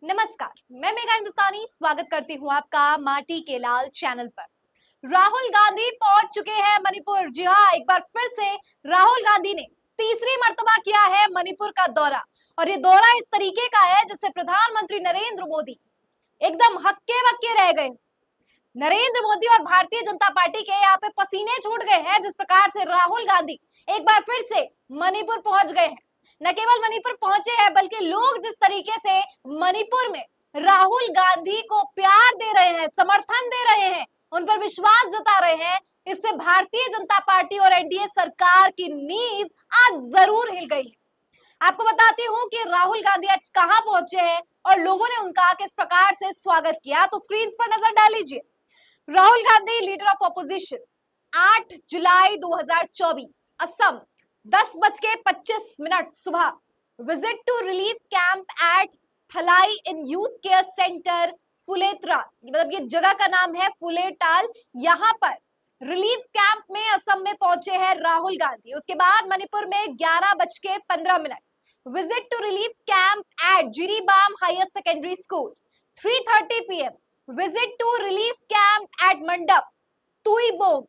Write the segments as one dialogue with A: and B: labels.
A: नमस्कार, मैं मेघा हिंदुस्तानी स्वागत करती हूँ आपका माटी के लाल चैनल पर। राहुल गांधी पहुंच चुके हैं मणिपुर। जी हाँ, एक बार फिर से राहुल गांधी ने तीसरी मर्तबा किया है मणिपुर का दौरा और ये दौरा इस तरीके का है जिससे प्रधानमंत्री नरेंद्र मोदी एकदम हक्के बक्के रह गए। नरेंद्र मोदी और भारतीय जनता पार्टी के यहाँ पे पसीने छूट गए हैं जिस प्रकार से राहुल गांधी एक बार फिर से मणिपुर पहुंच गए हैं। न केवल मणिपुर पहुंचे हैं बल्कि लोग जिस तरीके से मणिपुर में राहुल गांधी को प्यार दे रहे हैं, समर्थन दे रहे हैं, उन पर विश्वास जता रहे हैं, इससे भारतीय जनता पार्टी और एनडीए सरकार की नींव आज जरूर हिल गई है। आपको बताती हूँ कि राहुल गांधी आज कहां पहुंचे हैं और लोगों ने उनका किस प्रकार से स्वागत किया, तो स्क्रीन पर नजर डाल लीजिए। Rahul Gandhi leader of opposition 8 July 2024 Assam 10:25 सुबह visit to relief camp at Thalai in youth care centre Fuletra, मतलब ये जगह का नाम है फुलेटाल। यहाँ पर रिलीफ कैंप में असम में पहुंचे हैं राहुल गांधी। उसके बाद मणिपुर में 11:15 visit to relief camp at Jiribam higher secondary school. 3:30 PM visit to relief camp at Mandap Tuibong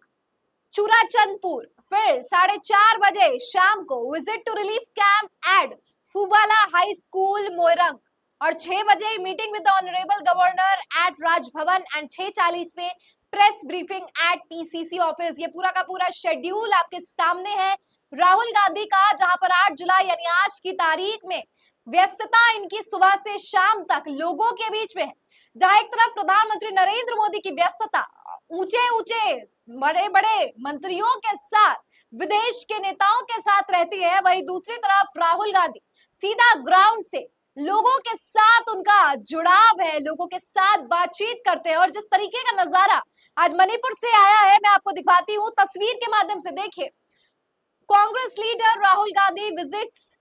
A: Churachandpur. फिर 4:30 बजे शाम को visit to relief camp at Phubala high school Moirang और 6 बजे meeting with the honourable governor at Raj Bhavan and 6:40 में press briefing at PCC office. ये पूरा का पूरा शेड्यूल आपके सामने है राहुल गांधी का, जहां पर 8 जुलाई यानी आज की तारीख में व्यस्तता इनकी सुबह से शाम तक लोगों के बीच में है। जहां एक तरफ प्रधानमंत्री नरेंद्र मोदी की व्यस्तता ऊंचे ऊंचे बड़े बड़े मंत्रियों के साथ, विदेश के नेताओं के साथ रहती है, वहीं दूसरी तरफ राहुल गांधी सीधा ग्राउंड से लोगों के साथ उनका जुड़ाव है, लोगों के साथ बातचीत करते हैं। और जिस तरीके का नजारा आज मणिपुर से आया है मैं आपको दिखाती हूँ तस्वीर के माध्यम से। देखिए, Congress leader Rahul Gandhi visits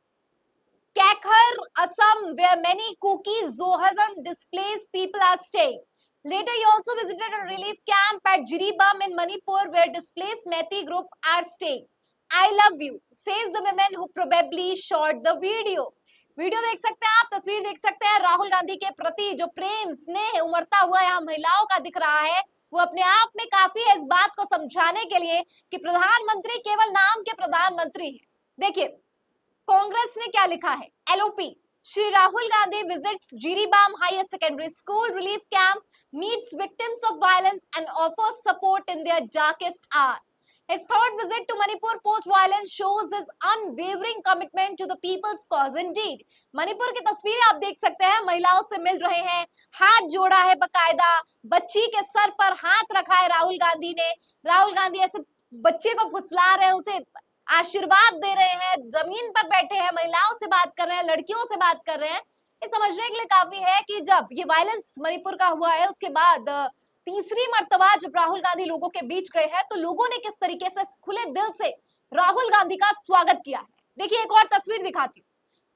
A: Kakhar, Assam, where many Kuki Zohavam displaced people are staying. Later, he also visited a relief camp at Jiribam in Manipur, where displaced Methi group are staying. I love you, says the women who probably shot the video. Video देख सकते हैं आप, तस्वीर देख सकते हैं। राहुल गांधी के प्रति जो प्रेम स्नेह उमड़ता हुआ यहाँ महिलाओं का दिख रहा है, वो अपने आप में काफी है इस बात को समझाने के लिए कि प्रधानमंत्री केवल नाम के प्रधानमंत्री है। देखिए कांग्रेस ने क्या लिखा है, LOP Shri Rahul Gandhi visits Jiribam higher secondary school relief camp, meets victims of violence and offers support in their darkest hour. His third visit to Manipur post-violence shows his unwavering commitment to the people's cause. Indeed, Manipur की तस्वीरें आप देख सकते हैं, महिलाओं से मिल रहे हैं, हाथ जोड़ा है बकायदा, बच्ची के सर पर हाथ रखा है राहुल गांधी ने। राहुल गांधी ऐसे बच्चे को फुसला रहे हैं, उसे आशीर्वाद दे रहे हैं, जमीन पर बैठे हैं, महिलाओं से बात कर रहे हैं, लड़कियों से बात कर रहे हैं। ये समझने के लिए काफी है कि जब ये वायलेंस मणिपुर का हुआ है उसके बाद तीसरी मर्तबा जब राहुल गांधी लोगों के बीच गए हैं तो लोगों ने किस तरीके से खुले दिल से राहुल गांधी का स्वागत किया है। देखिए एक और तस्वीर दिखाती हूँ।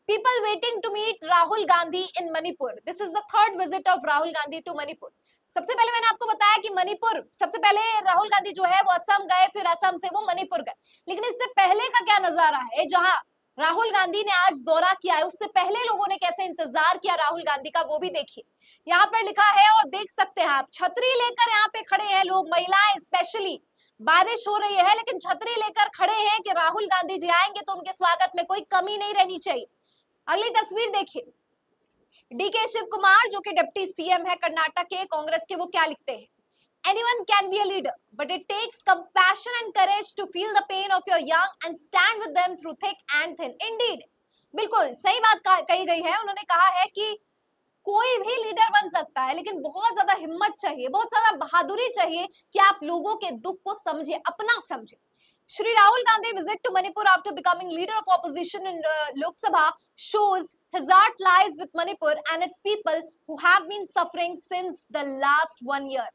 A: People waiting to meet Rahul Gandhi in Manipur. This is the third visit of Rahul Gandhi to Manipur. सबसे पहले मैंने आपको बताया कि मणिपुर, सबसे पहले राहुल गांधी जो है वो असम गए, फिर असम से वो मणिपुर गए। लेकिन इससे पहले का क्या नजारा है, जहां राहुल गांधी ने आज दौरा किया है, उससे पहले लोगों ने कैसे इंतजार किया राहुल गांधी का, वो भी देखिए। यहाँ पर लिखा है और देख सकते हैं आप, छतरी लेकर यहाँ पे खड़े हैं लोग, महिलाएं स्पेशली। बारिश हो रही है लेकिन छतरी लेकर खड़े हैं कि राहुल गांधी जी आएंगे तो उनके स्वागत में कोई कमी नहीं रहनी चाहिए। अगली तस्वीर देखिए, डीके शिव कुमार जो कि डिप्टी सीएम है कर्नाटक के, कांग्रेस के, वो क्या लिखते हैं, anyone can be a leader but it takes compassion and courage to feel the pain of your young and stand with them through thick and thin. Indeed, बिल्कुल सही बात कही गई है। उन्होंने कहा है कि कोई भी लीडर बन सकता है लेकिन बहुत ज्यादा हिम्मत चाहिए, बहुत ज्यादा बहादुरी चाहिए कि आप लोगों के दुख को समझे, अपना समझे। Shri Rahul Gandhi visit to Manipur after becoming leader of opposition in Lok Sabha shows his heart lies with Manipur and its people who have been suffering since the last 1 year.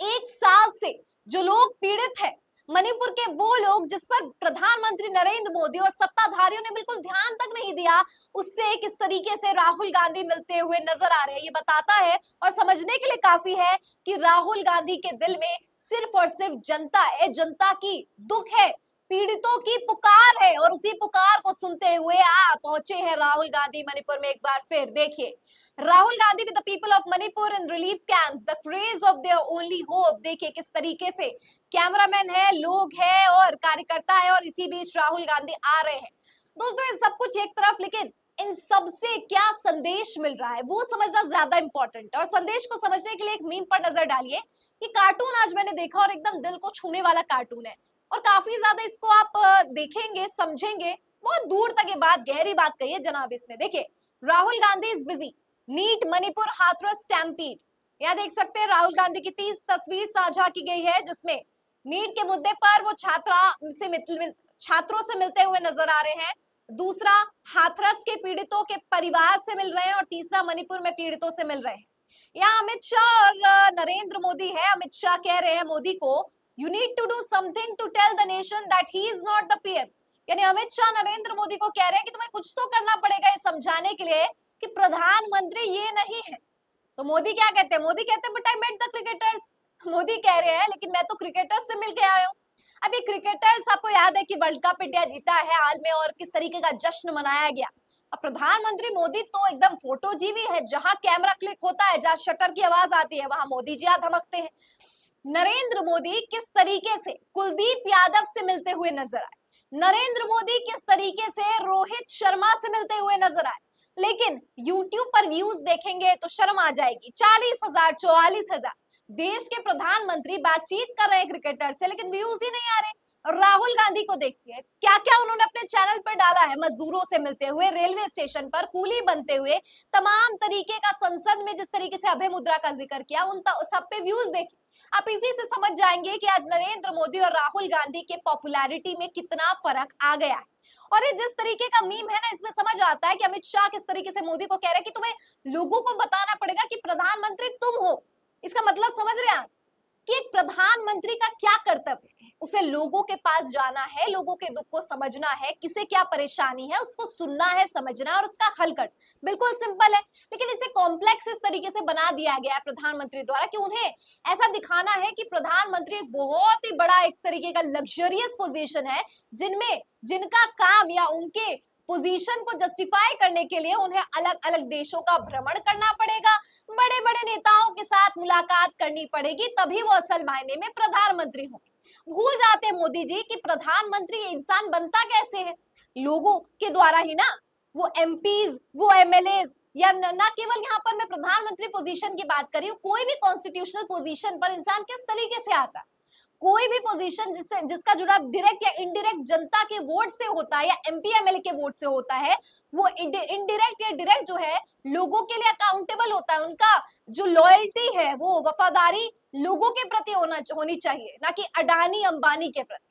A: एक साल से जो लोग पीड़ित हैं, मणिपुर के वो लोग जिस पर प्रधानमंत्री नरेंद्र मोदी और सत्ताधारियों ने बिल्कुल ध्यान तक नहीं दिया, उससे किस तरीके से राहुल गांधी मिलते हुए नजर आ रहे हैं, ये बताता है और समझने के लिए काफी है कि राहुल गांधी के दिल में सिर्फ और सिर्फ जनता है, जनता की दुख है, पीड़ितों की पुकार है और उसी पुकार को सुनते हुए पहुंचे हैं राहुल गांधी मणिपुर में एक बार फिर। देखिए Rahul Gandhi with the people of Manipur in relief camps, the craze of their only hope. देखिए किस तरीके से कैमरामैन है, लोग है और कार्यकर्ता है, और इसी बीच राहुल गांधी आ रहे हैं। दोस्तों ये सब कुछ एक तरफ, लेकिन इन सब से क्या संदेश मिल रहा है वो समझना ज्यादा इंपॉर्टेंट है। और संदेश को समझने के लिए एक मीम पर नजर डालिए। ये कार्टून आज मैंने देखा और एकदम दिल को छूने वाला कार्टून है, और काफी ज्यादा इसको आप देखेंगे, समझेंगे, बहुत दूर तक ये बात, गहरी बात कही है जनाब इसमें। देखिए, Rahul Gandhi is busy, NEET Manipur Hathras stampede. यहाँ देख सकते हैं राहुल गांधी की 30 तस्वीर साझा की गई है, जिसमें नीट के मुद्दे पर वो छात्रों से मिलते हुए नजर आ रहे हैं। दूसरा, हाथरस के पीड़ितों के परिवार से मिल रहे हैं, और तीसरा, मणिपुर में पीड़ितों से मिल रहे हैं। यहाँ अमित शाह और नरेंद्र मोदी है। अमित शाह कह रहे हैं मोदी को, you need to do something to tell the nation that he is not the PM. यानी अमित शाह नरेंद्र मोदी को कह रहे हैं कि तुम्हें कुछ तो करना पड़ेगा ये समझाने के लिए कि प्रधानमंत्री ये नहीं है। तो मोदी क्या कहते हैं? मोदी कहते हैं but I met the cricketers. Modi कह रहे हैं लेकिन मैं तो क्रिकेटर्स से मिलके आया हूँ। अभी क्रिकेटर्स, आपको याद है कि वर्ल्ड कप इंडिया जीता है हाल में, और किस तरीके का जश्न मनाया गया। अब प्रधानमंत्री मोदी तो एकदम फोटोजीवी है, जहां कैमरा क्लिक होता है, जहां शटर की आवाज आती है, वहां मोदी जी आ धमकते हैं। नरेंद्र मोदी किस तरीके से कुलदीप यादव से मिलते हुए नजर आए, नरेंद्र मोदी किस तरीके से रोहित शर्मा से मिलते हुए नजर आए, लेकिन YouTube पर व्यूज देखेंगे तो शर्म आ जाएगी। 40,000, 44,000। देश के प्रधानमंत्री बातचीत कर रहे हैं क्रिकेटर से, लेकिन व्यूज ही नहीं आ रहे। और राहुल गांधी को देखिए क्या क्या उन्होंने अपने चैनल पर डाला है, मजदूरों से मिलते हुए, रेलवे स्टेशन पर कूली बनते हुए, तमाम तरीके का, संसद में जिस तरीके से अभय मुद्रा का जिक्र किया, उन सब पे व्यूज देखिए। आप इसी से समझ जाएंगे कि आज नरेंद्र मोदी और राहुल गांधी के पॉपुलैरिटी में कितना फर्क आ गया है। और ये जिस तरीके का मीम है ना, इसमें समझ आता है कि अमित शाह किस तरीके से मोदी को कह रहे हैं कि तुम्हें लोगों को बताना पड़ेगा कि प्रधानमंत्री तुम हो। इसका मतलब समझ रहे हैं आप कि एक प्रधानमंत्री का क्या कर्तव्य है? उसे लोगों के पास जाना है, लोगों के दुख को समझना है, किसे क्या परेशानी है उसको सुनना है, समझना है और उसका हल करना। बिल्कुल सिंपल है, लेकिन इसे कॉम्प्लेक्स इस तरीके से बना दिया गया है प्रधानमंत्री द्वारा कि उन्हें ऐसा दिखाना है कि प्रधानमंत्री बहुत ही बड़ा एक तरीके का लग्जरियस पोजीशन है, जिनका काम या उनके पोजीशन को जस्टिफाई करने के लिए उन्हें अलग अलग देशों का भ्रमण करना पड़ेगा, बड़े बड़े नेताओं के साथ मुलाकात करनी पड़ेगी, तभी वो असल मायने में प्रधानमंत्री होंगे। भूल जाते हैं मोदी जी कि प्रधानमंत्री इंसान बनता कैसे है, लोगों के द्वारा ही ना। वो एमपीज, वो एमएलए, या ना केवल यहाँ पर मैं प्रधानमंत्री पोजीशन की बात कर रही हूँ, कोई भी कॉन्स्टिट्यूशनल पोजीशन पर इंसान किस तरीके से आता है। कोई भी पोजीशन जिसका जुड़ाव डायरेक्ट या इनडायरेक्ट जनता के वोट से होता है या एमपी एमएलए के वोट से होता है, वो इनडायरेक्ट या डायरेक्ट जो है लोगों के लिए अकाउंटेबल होता है। उनका जो लॉयल्टी है, वो वफादारी लोगों के प्रति होनी चाहिए, ना कि अडानी अंबानी के प्रति।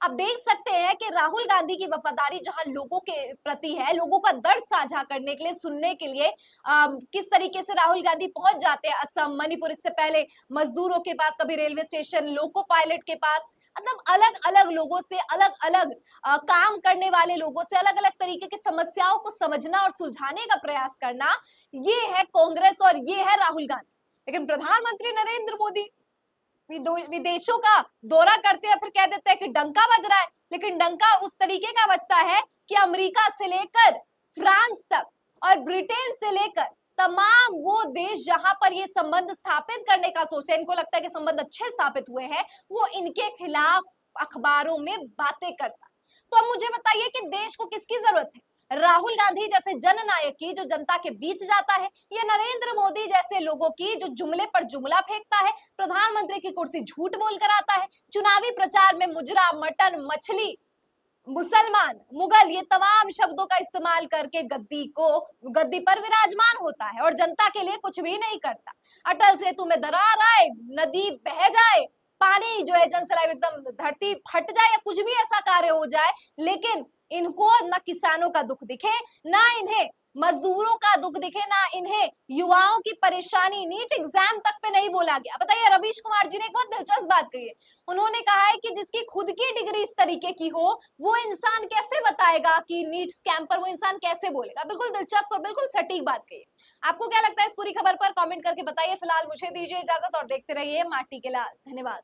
A: आप देख सकते हैं कि राहुल गांधी की वफादारी जहां लोगों के प्रति है, लोगों का दर्द साझा करने के लिए, सुनने के लिए, किस तरीके से राहुल गांधी पहुंच जाते हैं असम, मणिपुर, इससे पहले मजदूरों के पास, कभी रेलवे स्टेशन, लोको पायलट के पास, मतलब अलग अलग लोगों से, अलग अलग काम करने वाले लोगों से, अलग अलग तरीके की समस्याओं को समझना और सुलझाने का प्रयास करना, ये है कांग्रेस और ये है राहुल गांधी। लेकिन प्रधानमंत्री नरेंद्र मोदी विदेशों का दौरा करते हैं, फिर कह देते हैं कि डंका बज रहा है, लेकिन डंका उस तरीके का बजता है कि अमेरिका से लेकर फ्रांस तक और ब्रिटेन से लेकर तमाम वो देश जहां पर ये संबंध स्थापित करने का सोचते हैं, इनको लगता है कि संबंध अच्छे स्थापित हुए हैं, वो इनके खिलाफ अखबारों में बातें करता। तो अब मुझे बताइए कि देश को किसकी जरूरत है? राहुल गांधी जैसे जननायक की जो जनता के बीच जाता है, या नरेंद्र मोदी जैसे लोगों की जो जुमले पर जुमला फेंकता है, प्रधानमंत्री की कुर्सी झूठ बोलकर आता है, चुनावी प्रचार में मुजरा, मटन, मछली, मुसलमान, मुगल, ये तमाम शब्दों का इस्तेमाल करके गद्दी पर विराजमान होता है और जनता के लिए कुछ भी नहीं करता। अटल सेतु में दरार आए, नदी बह जाए, पानी जो है जन सैलाब एकदम धरती फट जाए, या कुछ भी ऐसा कार्य हो जाए, लेकिन इनको ना किसानों का दुख दिखे, ना इन्हें मजदूरों का दुख दिखे, ना इन्हें युवाओं की परेशानी, नीट एग्जाम तक पे नहीं बोला गया। बताइए, रवीश कुमार जी ने एक बहुत दिलचस्प बात कही है। उन्होंने कहा है कि जिसकी खुद की डिग्री इस तरीके की हो, वो इंसान कैसे बताएगा कि नीट स्कैम पर, वो इंसान कैसे बोलेगा। बिल्कुल दिलचस्प और बिल्कुल सटीक बात कही है। आपको क्या लगता है इस पूरी खबर पर? कमेंट करके बताइए। फिलहाल मुझे दीजिए इजाजत और देखते रहिए माटी के लाल। धन्यवाद।